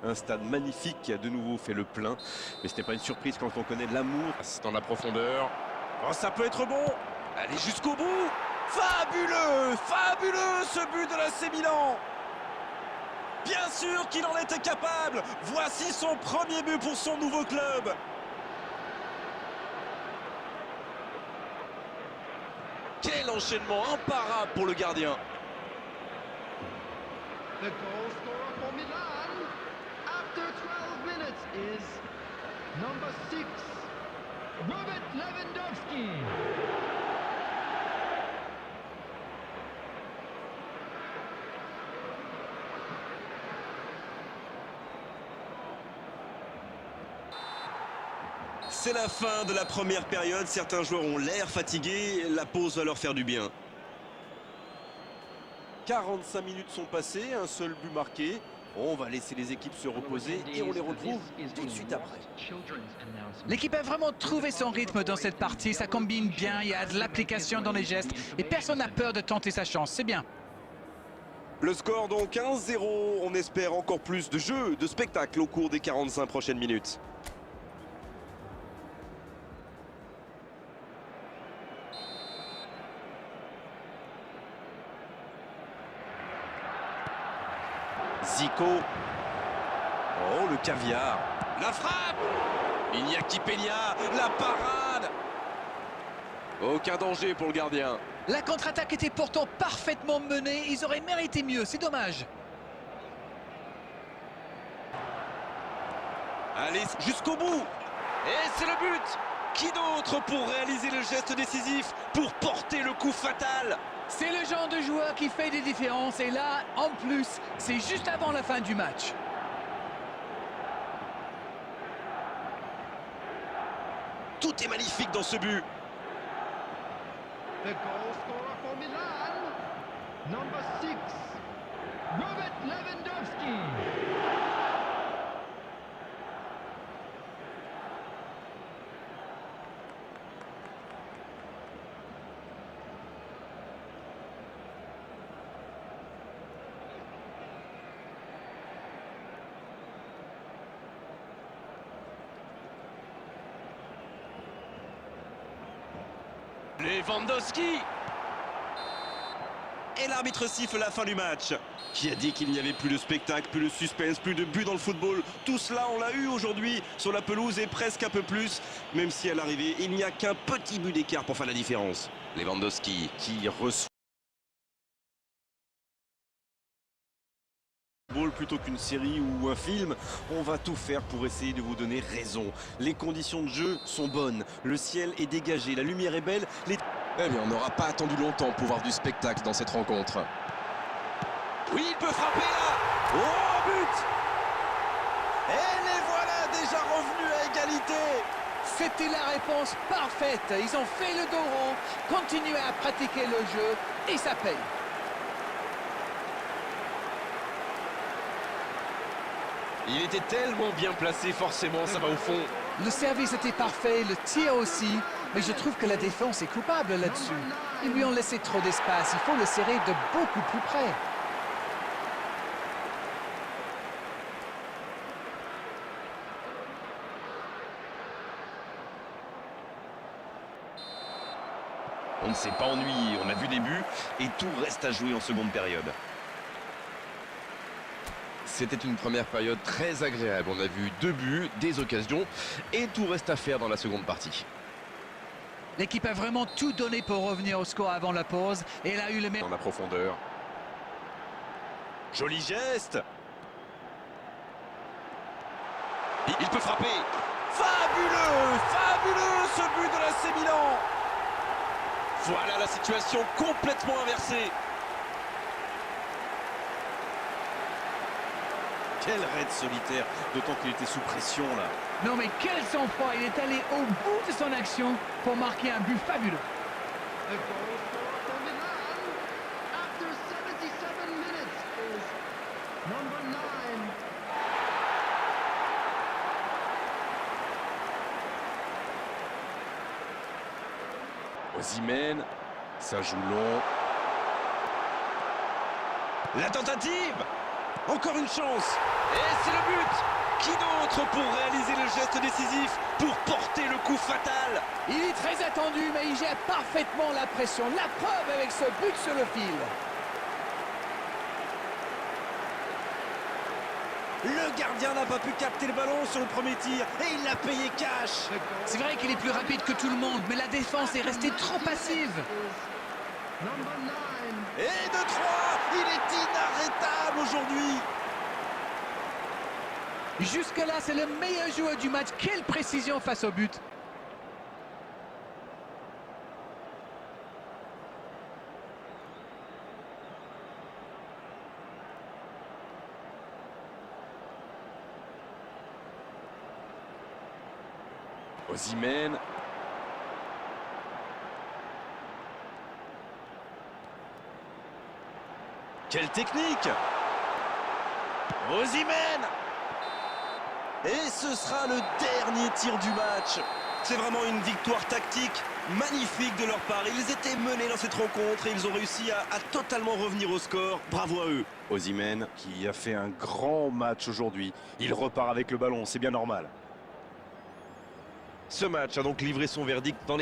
Un stade magnifique qui a de nouveau fait le plein. Mais ce n'est pas une surprise quand on connaît l'amour. Dans la profondeur. Oh, ça peut être bon. Allez jusqu'au bout. Fabuleux, fabuleux ce but de l'AC Milan. Bien sûr qu'il en était capable. Voici son premier but pour son nouveau club. Quel enchaînement imparable pour le gardien. The goal scorer for Milan after 12 minutes is number 6, Robert Lewandowski. C'est la fin de la première période. Certains joueurs ont l'air fatigués. La pause va leur faire du bien. 45 minutes sont passées, un seul but marqué. On va laisser les équipes se reposer et on les retrouve tout de suite après. L'équipe a vraiment trouvé son rythme dans cette partie. Ça combine bien, il y a de l'application dans les gestes et personne n'a peur de tenter sa chance. C'est bien. Le score donc 1-0. On espère encore plus de jeu, de spectacle au cours des 45 prochaines minutes. Zico. Oh, le caviar. La frappe. Iñaki Peña. La parade. Aucun danger pour le gardien. La contre-attaque était pourtant parfaitement menée. Ils auraient mérité mieux, c'est dommage. Allez, jusqu'au bout. Et c'est le but. Qui d'autre pour réaliser le geste décisif, pour porter le coup fatal? C'est le genre de joueur qui fait des différences. Et là, en plus, c'est juste avant la fin du match. Tout est magnifique dans ce but. The goal scorer for Milan, number 6, Robert Lewandowski. Lewandowski. Et l'arbitre siffle la fin du match. Qui a dit qu'il n'y avait plus de spectacle, plus de suspense, plus de but dans le football? Tout cela, on l'a eu aujourd'hui sur la pelouse et presque un peu plus. Même si à l'arrivée, il n'y a qu'un petit but d'écart pour faire la différence. Lewandowski qui reçoit plutôt qu'une série ou un film, on va tout faire pour essayer de vous donner raison. Les conditions de jeu sont bonnes, le ciel est dégagé, la lumière est belle. Eh bien, on n'aura pas attendu longtemps pour voir du spectacle dans cette rencontre. Oui, il peut frapper là. Oh, but. Et les voilà déjà revenus à égalité. C'était la réponse parfaite. Ils ont fait le dos rond, continué à pratiquer le jeu et ça paye. Il était tellement bien placé, forcément, ça va au fond. Le service était parfait, le tir aussi, mais je trouve que la défense est coupable là-dessus. Ils lui ont laissé trop d'espace, il faut le serrer de beaucoup plus près. On ne s'est pas ennuyé, on a vu des buts et tout reste à jouer en seconde période. C'était une première période très agréable. On a vu 2 buts, des occasions et tout reste à faire dans la seconde partie. L'équipe a vraiment tout donné pour revenir au score avant la pause et elle a eu le meilleur. Dans la profondeur. Joli geste. Il peut frapper. Fabuleux, fabuleux ce but de l'AC Milan. Voilà la situation complètement inversée. Quel raid solitaire, d'autant qu'il était sous pression là. Non mais quel sang-froid, il est allé au bout de son action pour marquer un but fabuleux. The goal scorer for Milan after 77 minutes is number 9. Osimhen, ça joue long. La tentative. Encore une chance. Et c'est le but. Qui d'autre pour réaliser le geste décisif, pour porter le coup fatal? Il est très attendu, mais il gère parfaitement la pression. La preuve avec ce but sur le fil. Le gardien n'a pas pu capter le ballon sur le premier tir et il l'a payé cash. C'est vrai qu'il est plus rapide que tout le monde, mais la défense est restée trop passive. Number 9. Et de 3, il est inarrêtable aujourd'hui. Jusque-là, c'est le meilleur joueur du match. Quelle précision face au but. Osimhen. Quelle technique! Osimhen! Et ce sera le dernier tir du match. C'est vraiment une victoire tactique magnifique de leur part. Ils étaient menés dans cette rencontre et ils ont réussi à totalement revenir au score. Bravo à eux. Osimhen qui a fait un grand match aujourd'hui. Il repart avec le ballon, c'est bien normal. Ce match a donc livré son verdict dans les